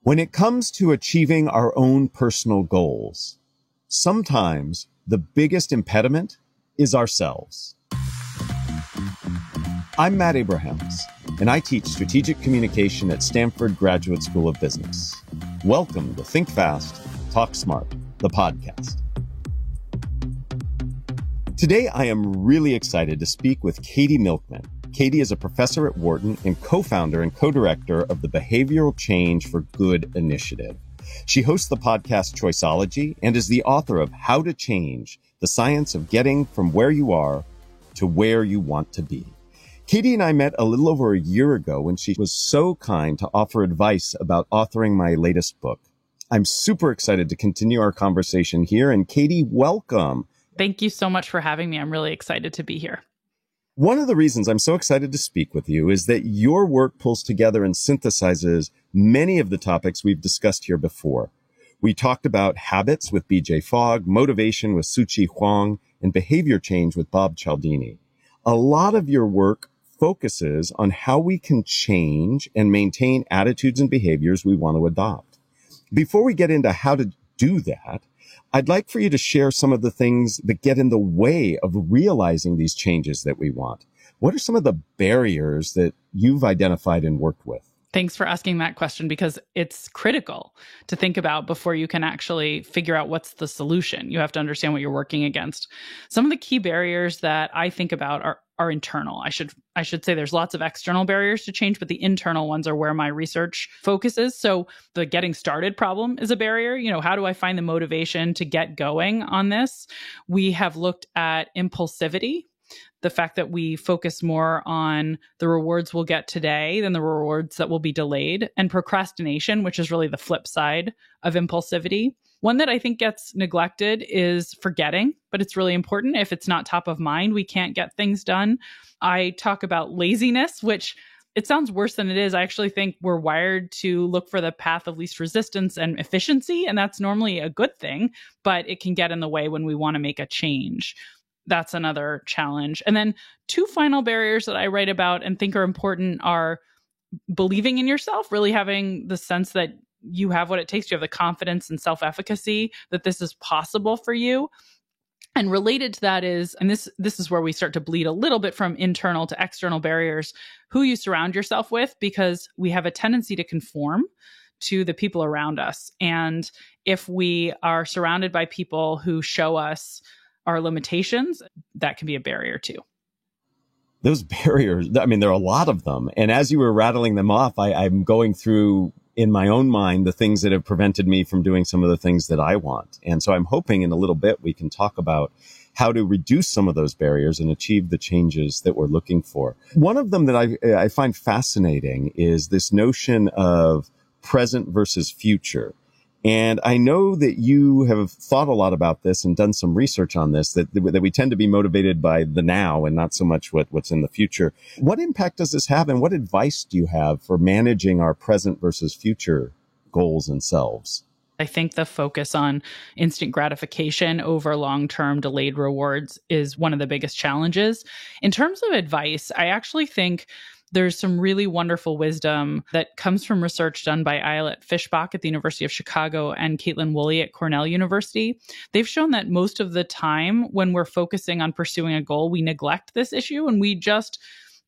When it comes to achieving our own personal goals, sometimes the biggest impediment is ourselves. I'm Matt Abrahams, and I teach strategic communication at Stanford Graduate School of Business. Welcome to Think Fast, Talk Smart, the podcast. Today, I am really excited to speak with Katie Milkman. Katie is a professor at Wharton and co-founder and co-director of the Behavioral Change for Good initiative. She hosts the podcast Choiceology and is the author of How to Change, the science of getting from where you are to where you want to be. Katie and I met a little over a year ago when she was so kind to offer advice about authoring my latest book. I'm super excited to continue our conversation here. And Katie, welcome. Thank you so much for having me. I'm really excited to be here. One of the reasons I'm so excited to speak with you is that your work pulls together and synthesizes many of the topics we've discussed here before. We talked about habits with BJ Fogg, motivation with Tzu-Chi Huang, and behavior change with Bob Cialdini. A lot of your work focuses on how we can change and maintain attitudes and behaviors we want to adopt. Before we get into how to do that, I'd like for you to share some of the things that get in the way of realizing these changes that we want. What are some of the barriers that you've identified and worked with? Thanks for asking that question, because it's critical to think about before you can actually figure out what's the solution. You have to understand what you're working against. Some of the key barriers that I think about are internal. I should say there's lots of external barriers to change, but the internal ones are where my research focuses. So the getting started problem is a barrier. How do I find the motivation to get going on this? We have looked at impulsivity, the fact that we focus more on the rewards we'll get today than the rewards that will be delayed, and procrastination, which is really the flip side of impulsivity. One that I think gets neglected is forgetting, but it's really important. If it's not top of mind, we can't get things done. I talk about laziness, which it sounds worse than it is. I actually think we're wired to look for the path of least resistance and efficiency, and that's normally a good thing, but it can get in the way when we want to make a change. That's another challenge. And then two final barriers that I write about and think are important are believing in yourself, really having the sense that you have what it takes. You have the confidence and self-efficacy that this is possible for you. And related to that is, and this is where we start to bleed a little bit from internal to external barriers, who you surround yourself with, because we have a tendency to conform to the people around us. And if we are surrounded by people who show us our limitations, that can be a barrier too. Those barriers, there are a lot of them. And as you were rattling them off, I'm going through in my own mind the things that have prevented me from doing some of the things that I want. And so I'm hoping in a little bit we can talk about how to reduce some of those barriers and achieve the changes that we're looking for. One of them that I find fascinating is this notion of present versus future. And I know that you have thought a lot about this and done some research on this, that we tend to be motivated by the now and not so much what's in the future. What impact does this have, and what advice do you have for managing our present versus future goals and selves? I think the focus on instant gratification over long-term delayed rewards is one of the biggest challenges. In terms of advice, I actually think there's some really wonderful wisdom that comes from research done by Ayelet Fishbach at the University of Chicago and Caitlin Woolley at Cornell University. They've shown that most of the time when we're focusing on pursuing a goal, we neglect this issue and we just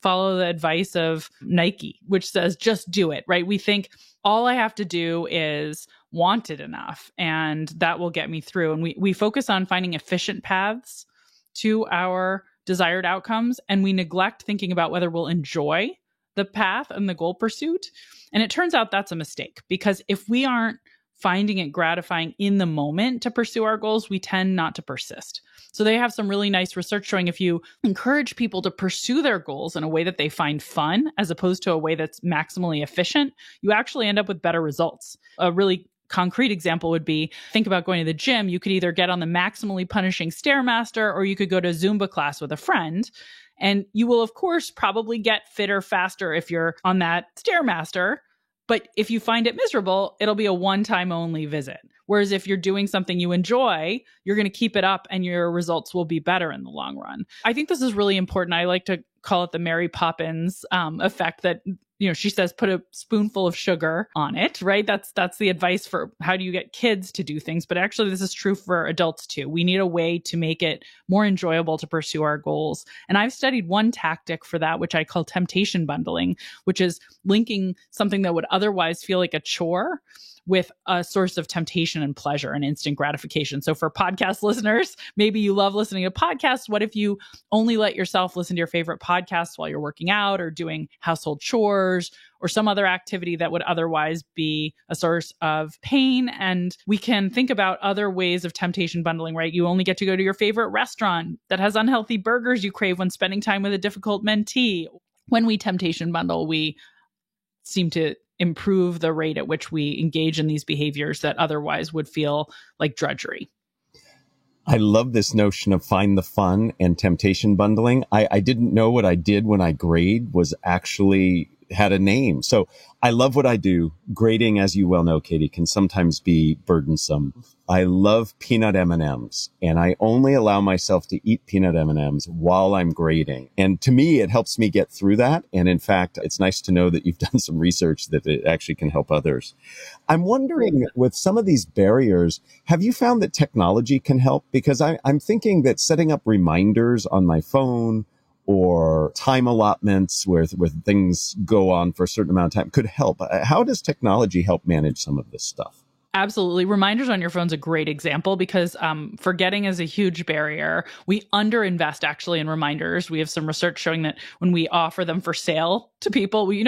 follow the advice of Nike, which says, just do it, right? We think all I have to do is want it enough and that will get me through. And we focus on finding efficient paths to our desired outcomes, and we neglect thinking about whether we'll enjoy the path and the goal pursuit. And it turns out that's a mistake, because if we aren't finding it gratifying in the moment to pursue our goals, we tend not to persist. So they have some really nice research showing if you encourage people to pursue their goals in a way that they find fun, as opposed to a way that's maximally efficient, you actually end up with better results. A really concrete example would be, think about going to the gym. You could either get on the maximally punishing Stairmaster, or you could go to Zumba class with a friend. And you will, of course, probably get fitter faster if you're on that Stairmaster. But if you find it miserable, it'll be a one-time only visit. Whereas if you're doing something you enjoy, you're going to keep it up and your results will be better in the long run. I think this is really important. I like to call it the Mary Poppins effect, that she says put a spoonful of sugar on it, right? That's the advice for how do you get kids to do things. But actually, this is true for adults too. We need a way to make it more enjoyable to pursue our goals. And I've studied one tactic for that, which I call temptation bundling, which is linking something that would otherwise feel like a chore with a source of temptation and pleasure and instant gratification. So for podcast listeners, maybe you love listening to podcasts. What if you only let yourself listen to your favorite podcasts while you're working out or doing household chores or some other activity that would otherwise be a source of pain? And we can think about other ways of temptation bundling, right? You only get to go to your favorite restaurant that has unhealthy burgers you crave when spending time with a difficult mentee. When we temptation bundle, we seem to improve the rate at which we engage in these behaviors that otherwise would feel like drudgery. I love this notion of find the fun and temptation bundling. I didn't know what I did when I grade was actually had a name. So I love what I do. Grading, as you well know, Katie, can sometimes be burdensome. I love peanut M&Ms, and I only allow myself to eat peanut M&Ms while I'm grading. And to me, it helps me get through that. And in fact, it's nice to know that you've done some research that it actually can help others. I'm wondering, with some of these barriers, have you found that technology can help? Because I'm thinking that setting up reminders on my phone or time allotments where things go on for a certain amount of time could help. How does technology help manage some of this stuff? Absolutely. Reminders on your phone is a great example because forgetting is a huge barrier. We underinvest actually in reminders. We have some research showing that when we offer them for sale to people, we,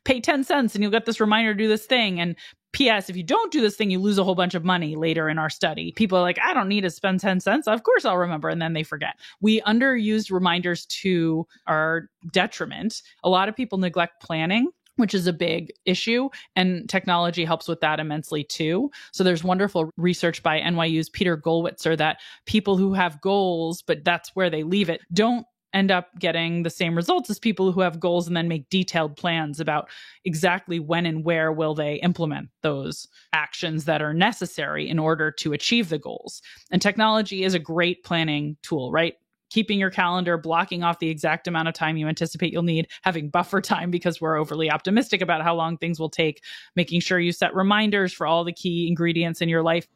pay 10 cents and you'll get this reminder to do this thing. And P.S. if you don't do this thing, you lose a whole bunch of money later in our study. People are like, I don't need to spend 10 cents. Of course I'll remember. And then they forget. We underused reminders to our detriment. A lot of people neglect planning, which is a big issue. And technology helps with that immensely too. So there's wonderful research by NYU's Peter Gollwitzer that people who have goals, but that's where they leave it, don't end up getting the same results as people who have goals and then make detailed plans about exactly when and where will they implement those actions that are necessary in order to achieve the goals. And technology is a great planning tool, right? Keeping your calendar, blocking off the exact amount of time you anticipate you'll need, having buffer time because we're overly optimistic about how long things will take, making sure you set reminders for all the key ingredients in your life.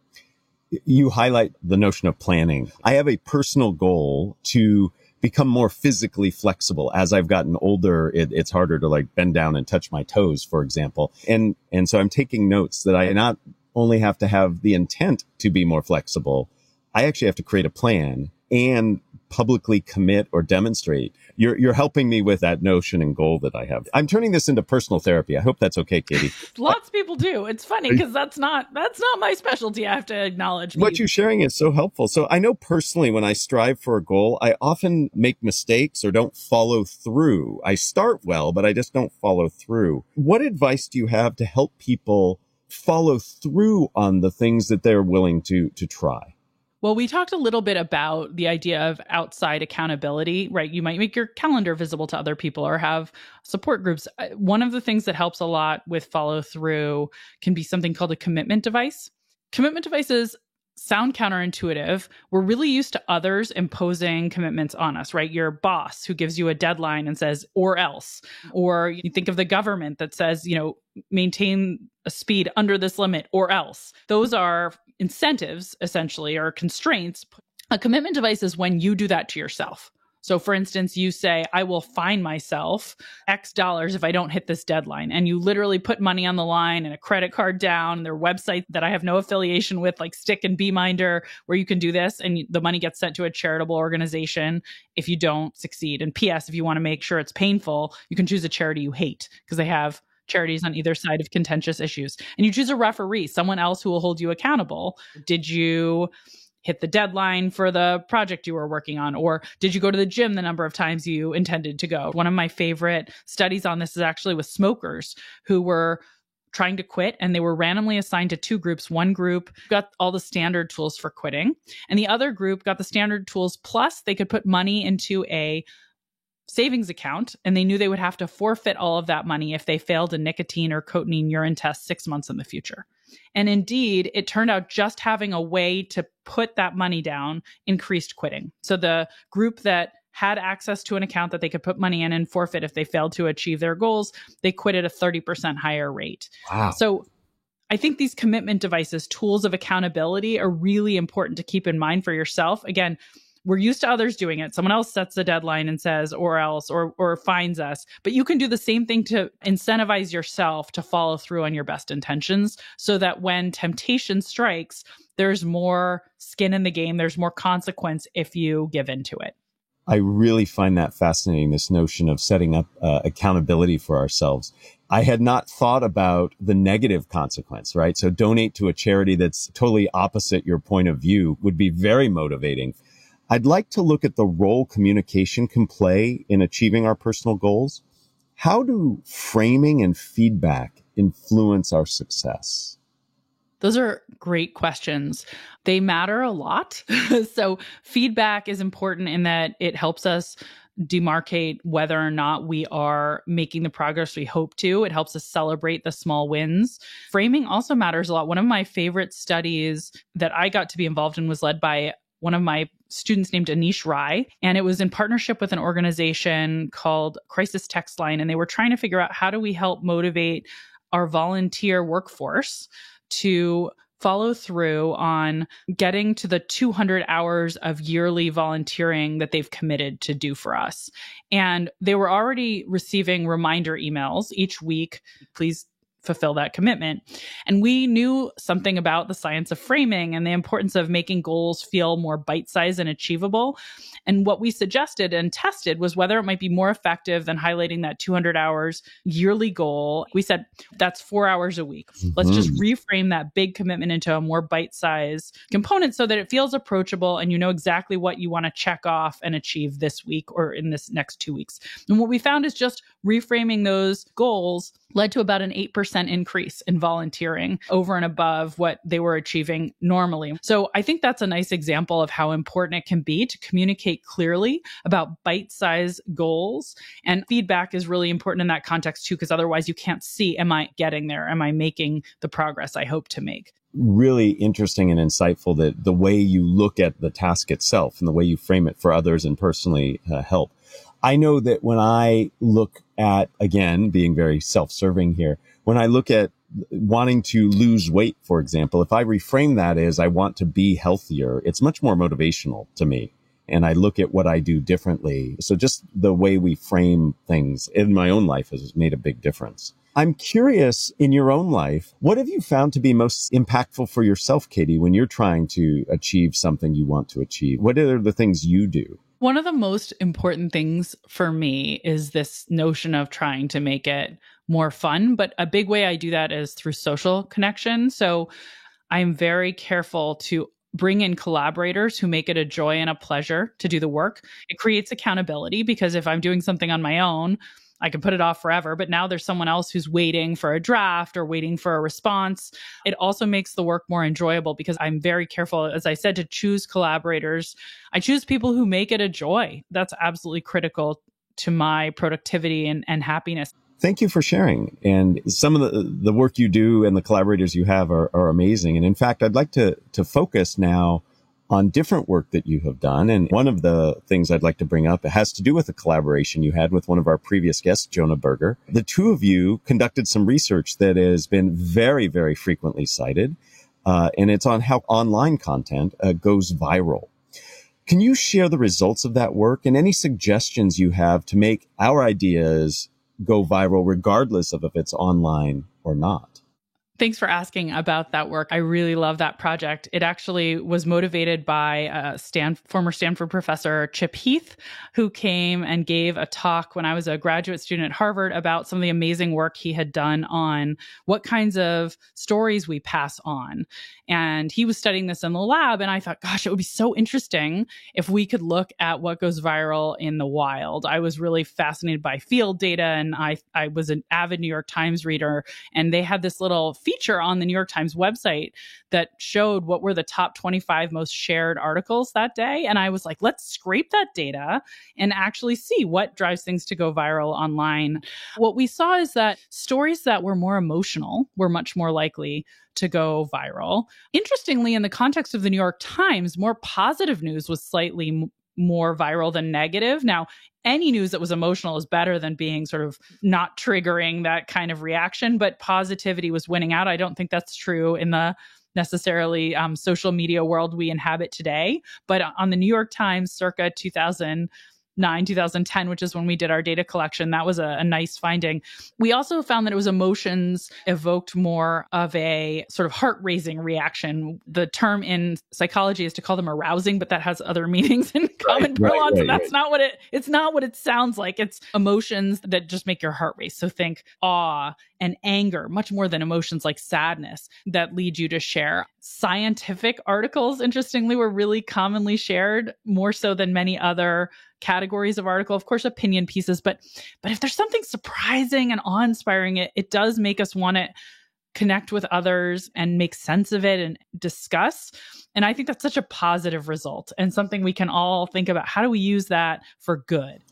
You highlight the notion of planning. I have a personal goal to become more physically flexible. As I've gotten older, it's harder to bend down and touch my toes, for example. And so I'm taking notes that I not only have to have the intent to be more flexible, I actually have to create a plan and publicly commit or demonstrate. You're helping me with that notion and goal that I have. I'm turning this into personal therapy. I hope that's okay, Katie. Lots of people do. It's funny because that's not my specialty. I have to acknowledge. What you're sharing is so helpful. So I know personally when I strive for a goal, I often make mistakes or don't follow through. I start well, but I just don't follow through. What advice do you have to help people follow through on the things that they're willing to try? Well, we talked a little bit about the idea of outside accountability, right? You might make your calendar visible to other people or have support groups. One of the things that helps a lot with follow through can be something called a commitment device. Commitment devices sound counterintuitive. We're really used to others imposing commitments on us, right? Your boss who gives you a deadline and says, or else. Or you think of the government that says, maintain a speed under this limit or else. Those are incentives, essentially, or constraints. A commitment device is when you do that to yourself. So for instance, you say, I will fine myself X dollars if I don't hit this deadline. And you literally put money on the line and a credit card down. There are websites that I have no affiliation with, like Stick and BeMinder, where you can do this and the money gets sent to a charitable organization if you don't succeed. And P.S., if you want to make sure it's painful, you can choose a charity you hate because they have charities on either side of contentious issues. And you choose a referee, someone else who will hold you accountable. Did you hit the deadline for the project you were working on? Or did you go to the gym the number of times you intended to go? One of my favorite studies on this is actually with smokers who were trying to quit, and they were randomly assigned to two groups. One group got all the standard tools for quitting, and the other group got the standard tools, plus they could put money into a savings account, and they knew they would have to forfeit all of that money if they failed a nicotine or cotinine urine test 6 months in the future. And indeed, it turned out just having a way to put that money down increased quitting. So the group that had access to an account that they could put money in and forfeit if they failed to achieve their goals, they quit at a 30% higher rate. Wow. So I think these commitment devices, tools of accountability, are really important to keep in mind for yourself. Again, we're used to others doing it. Someone else sets the deadline and says, or else, or fines us. But you can do the same thing to incentivize yourself to follow through on your best intentions so that when temptation strikes, there's more skin in the game. There's more consequence if you give into it. I really find that fascinating, this notion of setting up accountability for ourselves. I had not thought about the negative consequence, right? So donate to a charity that's totally opposite your point of view would be very motivating. I'd like to look at the role communication can play in achieving our personal goals. How do framing and feedback influence our success? Those are great questions. They matter a lot. So feedback is important in that it helps us demarcate whether or not we are making the progress we hope to. It helps us celebrate the small wins. Framing also matters a lot. One of my favorite studies that I got to be involved in was led by one of my students named Anish Rai, and it was in partnership with an organization called Crisis Text Line, and they were trying to figure out how do we help motivate our volunteer workforce to follow through on getting to the 200 hours of yearly volunteering that they've committed to do for us. And they were already receiving reminder emails each week, please fulfill that commitment. And we knew something about the science of framing and the importance of making goals feel more bite-sized and achievable. And what we suggested and tested was whether it might be more effective than highlighting that 200 hours yearly goal. We said, that's 4 hours a week. Let's just reframe that big commitment into a more bite-sized component so that it feels approachable and you know exactly what you want to check off and achieve this week or in this next 2 weeks. And what we found is just reframing those goals led to about an 8% increase in volunteering over and above what they were achieving normally. So I think that's a nice example of how important it can be to communicate clearly about bite-sized goals. And feedback is really important in that context too, because otherwise you can't see, am I getting there? Am I making the progress I hope to make? Really interesting and insightful that the way you look at the task itself and the way you frame it for others and personally help. I know that when I look at, again, being very self-serving here, when I look at wanting to lose weight, for example, if I reframe that as I want to be healthier, it's much more motivational to me. And I look at what I do differently. So just the way we frame things in my own life has made a big difference. I'm curious, in your own life, what have you found to be most impactful for yourself, Katie, when you're trying to achieve something you want to achieve? What are the things you do? One of the most important things for me is this notion of trying to make it more fun. But a big way I do that is through social connection. So I'm very careful to bring in collaborators who make it a joy and a pleasure to do the work. It creates accountability because if I'm doing something on my own, I can put it off forever, but now there's someone else who's waiting for a draft or waiting for a response. It also makes the work more enjoyable because I'm very careful, as I said, to choose collaborators. I choose people who make it a joy. That's absolutely critical to my productivity and happiness. Thank you for sharing. And some of the work you do and the collaborators you have are amazing. And in fact, I'd like to focus now on different work that you have done. And one of the things I'd like to bring up, it has to do with a collaboration you had with one of our previous guests, Jonah Berger. The two of you conducted some research that has been very, very frequently cited. And it's on how online content goes viral. Can you share the results of that work and any suggestions you have to make our ideas go viral, regardless of if it's online or not? Thanks for asking about that work. I really love that project. It actually was motivated by former Stanford professor Chip Heath, who came and gave a talk when I was a graduate student at Harvard about some of the amazing work he had done on what kinds of stories we pass on. And he was studying this in the lab, and I thought, gosh, it would be so interesting if we could look at what goes viral in the wild. I was really fascinated by field data, and I was an avid New York Times reader, and they had this little feature on the New York Times website that showed what were the top 25 most shared articles that day. And I was like, let's scrape that data and actually see what drives things to go viral online. What we saw is that stories that were more emotional were much more likely to go viral. Interestingly, in the context of the New York Times, more positive news was slightly more viral than negative. Now, any news that was emotional is better than being sort of not triggering that kind of reaction, but positivity was winning out. I don't think that's true in the necessarily social media world we inhabit today. But on the New York Times circa 2009, 2010, which is when we did our data collection, that was a nice finding. We also found that it was emotions evoked more of a sort of heart-raising reaction. The term in psychology is to call them arousing, but that has other meanings in common parlance, and that's not what it's not what it sounds like. It's emotions that just make your heart race. So think awe and anger, much more than emotions like sadness that lead you to share. Scientific articles, interestingly, were really commonly shared, more so than many other categories of article. Of course, opinion pieces, but if there's something surprising and awe-inspiring, it does make us want to connect with others and make sense of it and discuss. And I think that's such a positive result and something we can all think about. How do we use that for good?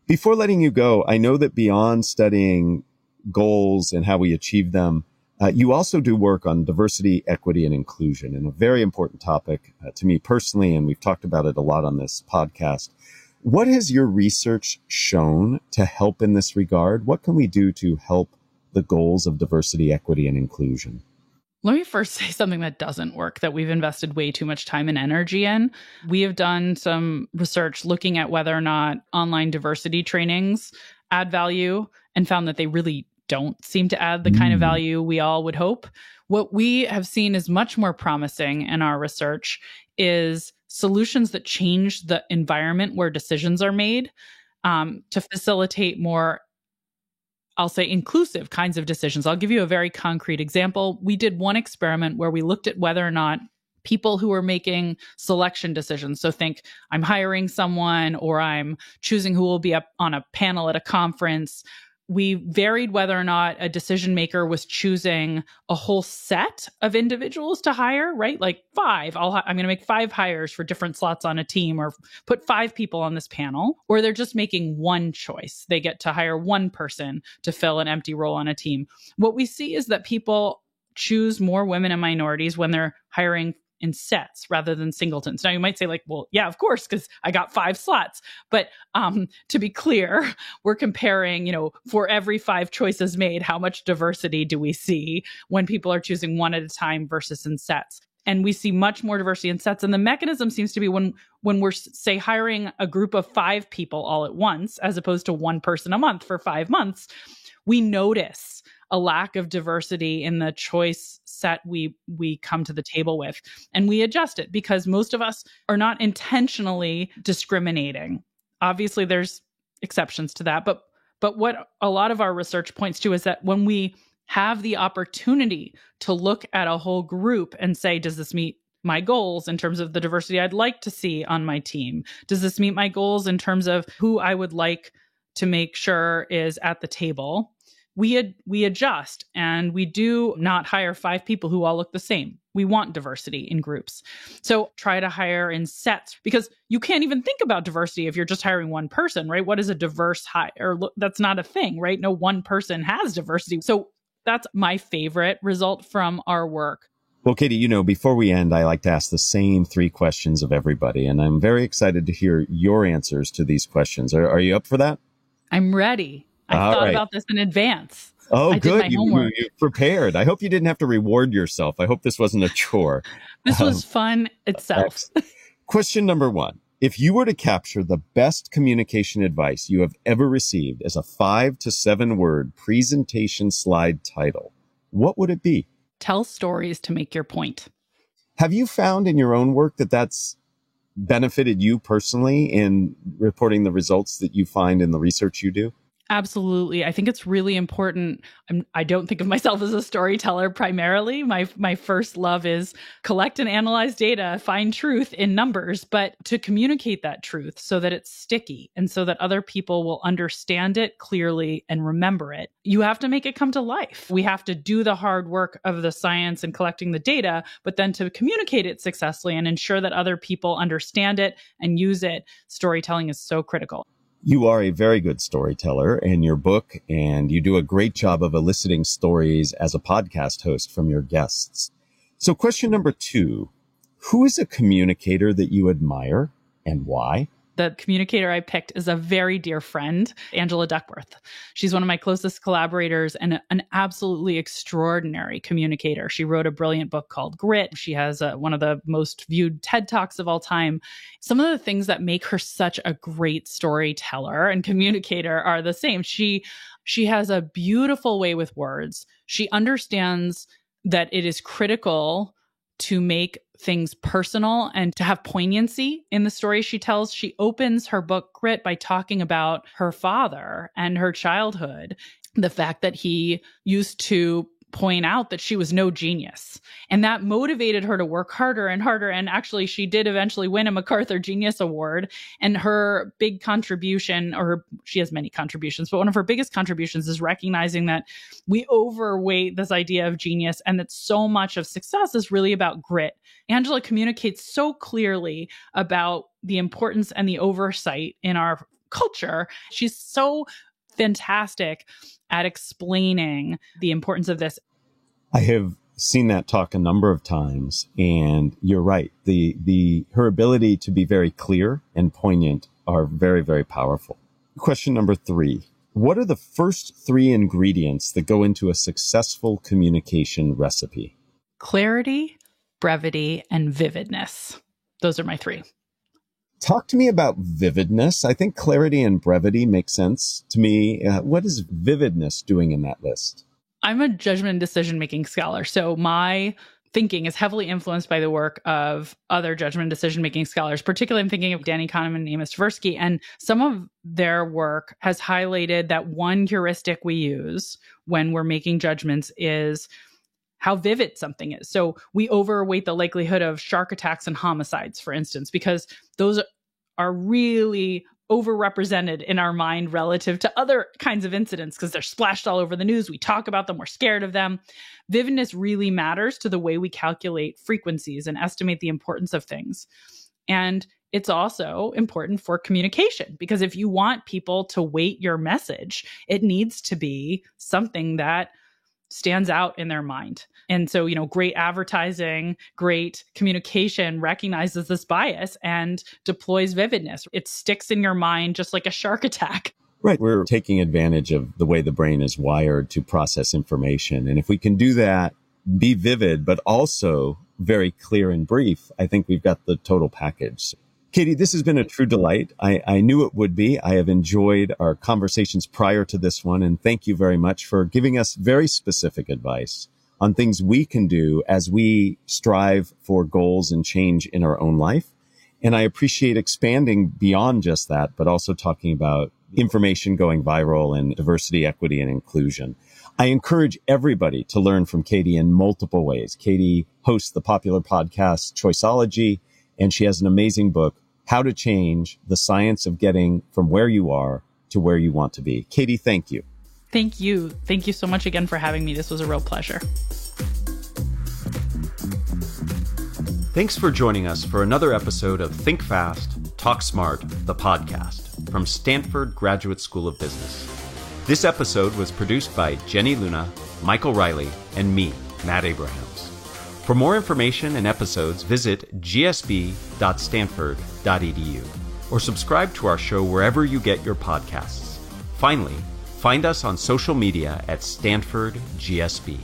Before letting you go, I know that beyond studying goals and how we achieve them, you also do work on diversity, equity, and inclusion, and a very important topic to me personally, and we've talked about it a lot on this podcast. What has your research shown to help in this regard? What can we do to help the goals of diversity, equity, and inclusion? Let me first say something that doesn't work, that we've invested way too much time and energy in. We have done some research looking at whether or not online diversity trainings add value and found that they really don't seem to add the kind of value we all would hope. What we have seen is much more promising in our research is solutions that change the environment where decisions are made to facilitate more, I'll say, inclusive kinds of decisions. I'll give you a very concrete example. We did one experiment where we looked at whether or not people who were making selection decisions, so think I'm hiring someone or I'm choosing who will be up on a panel at a conference, we varied whether or not a decision maker was choosing a whole set of individuals to hire, right? Like I'm going to make 5 hires for different slots on a team or put 5 people on this panel, or they're just making one choice. They get to hire one person to fill an empty role on a team. What we see is that people choose more women and minorities when they're hiring in sets rather than singletons. Now you might say like, well, yeah, of course, because I got 5 slots. But to be clear, we're comparing, for every 5 choices made, how much diversity do we see when people are choosing one at a time versus in sets? And we see much more diversity in sets. And the mechanism seems to be when we're, say, hiring a group of 5 people all at once, as opposed to one person a month for 5 months, we notice a lack of diversity in the choice set we come to the table with. And we adjust it because most of us are not intentionally discriminating. Obviously, there's exceptions to that. But what a lot of our research points to is that when we have the opportunity to look at a whole group and say, does this meet my goals in terms of the diversity I'd like to see on my team? Does this meet my goals in terms of who I would like to make sure is at the table? We adjust, and we do not hire 5 people who all look the same. We want diversity in groups. So try to hire in sets, because you can't even think about diversity if you're just hiring one person, right? What is a diverse hire? That's not a thing, right? No one person has diversity. So that's my favorite result from our work. Well, Katie, before we end, I like to ask the same 3 questions of everybody, and I'm very excited to hear your answers to these questions. Are you up for that? I'm ready. I thought about this in advance. Oh, good. You prepared. I hope you didn't have to reward yourself. I hope this wasn't a chore. This was fun itself. Question number 1. If you were to capture the best communication advice you have ever received as a 5 to 7 word presentation slide title, what would it be? Tell stories to make your point. Have you found in your own work that that's benefited you personally in reporting the results that you find in the research you do? Absolutely. I think it's really important. I don't think of myself as a storyteller primarily. My first love is collect and analyze data, find truth in numbers, but to communicate that truth so that it's sticky and so that other people will understand it clearly and remember it. You have to make it come to life. We have to do the hard work of the science and collecting the data, but then to communicate it successfully and ensure that other people understand it and use it, storytelling is so critical. You are a very good storyteller in your book, and you do a great job of eliciting stories as a podcast host from your guests. So question number 2, who is a communicator that you admire and why? The communicator I picked is a very dear friend, Angela Duckworth. She's one of my closest collaborators and an absolutely extraordinary communicator. She wrote a brilliant book called Grit. She has one of the most viewed TED Talks of all time. Some of the things that make her such a great storyteller and communicator are the same. She has a beautiful way with words. She understands that it is critical to make things personal and to have poignancy in the story she tells. She opens her book Grit by talking about her father and her childhood, the fact that he used to point out that she was no genius. And that motivated her to work harder and harder. And actually, she did eventually win a MacArthur Genius Award. And her big contribution, or she has many contributions, but one of her biggest contributions is recognizing that we overweight this idea of genius and that so much of success is really about grit. Angela communicates so clearly about the importance and the oversight in our culture. She's so fantastic at explaining the importance of this. I have seen that talk a number of times, and you're right. Her ability to be very clear and poignant are very, very powerful. Question number 3. What are the first 3 ingredients that go into a successful communication recipe? Clarity, brevity, and vividness. Those are my 3. Talk to me about vividness. I think clarity and brevity make sense to me. What is vividness doing in that list? I'm a judgment and decision-making scholar. So my thinking is heavily influenced by the work of other judgment and decision-making scholars. Particularly, I'm thinking of Danny Kahneman and Amos Tversky. And some of their work has highlighted that one heuristic we use when we're making judgments is how vivid something is. So we overweight the likelihood of shark attacks and homicides, for instance, because those are really overrepresented in our mind relative to other kinds of incidents because they're splashed all over the news. We talk about them. We're scared of them. Vividness really matters to the way we calculate frequencies and estimate the importance of things. And it's also important for communication because if you want people to weight your message, it needs to be something that stands out in their mind. And so, great advertising, great communication recognizes this bias and deploys vividness. It sticks in your mind just like a shark attack. Right. We're taking advantage of the way the brain is wired to process information. And if we can do that, be vivid, but also very clear and brief, I think we've got the total package. Katie, this has been a true delight. I knew it would be. I have enjoyed our conversations prior to this one, and thank you very much for giving us very specific advice on things we can do as we strive for goals and change in our own life. And I appreciate expanding beyond just that, but also talking about information going viral and diversity, equity, and inclusion. I encourage everybody to learn from Katie in multiple ways. Katie hosts the popular podcast Choiceology, and she has an amazing book, How to Change: The Science of Getting from Where You Are to Where You Want to Be. Katie, thank you. Thank you. Thank you so much again for having me. This was a real pleasure. Thanks for joining us for another episode of Think Fast, Talk Smart, the podcast from Stanford Graduate School of Business. This episode was produced by Jenny Luna, Michael Riley, and me, Matt Abrahams. For more information and episodes, visit gsb.stanford.edu or subscribe to our show wherever you get your podcasts. Finally, find us on social media at Stanford GSB.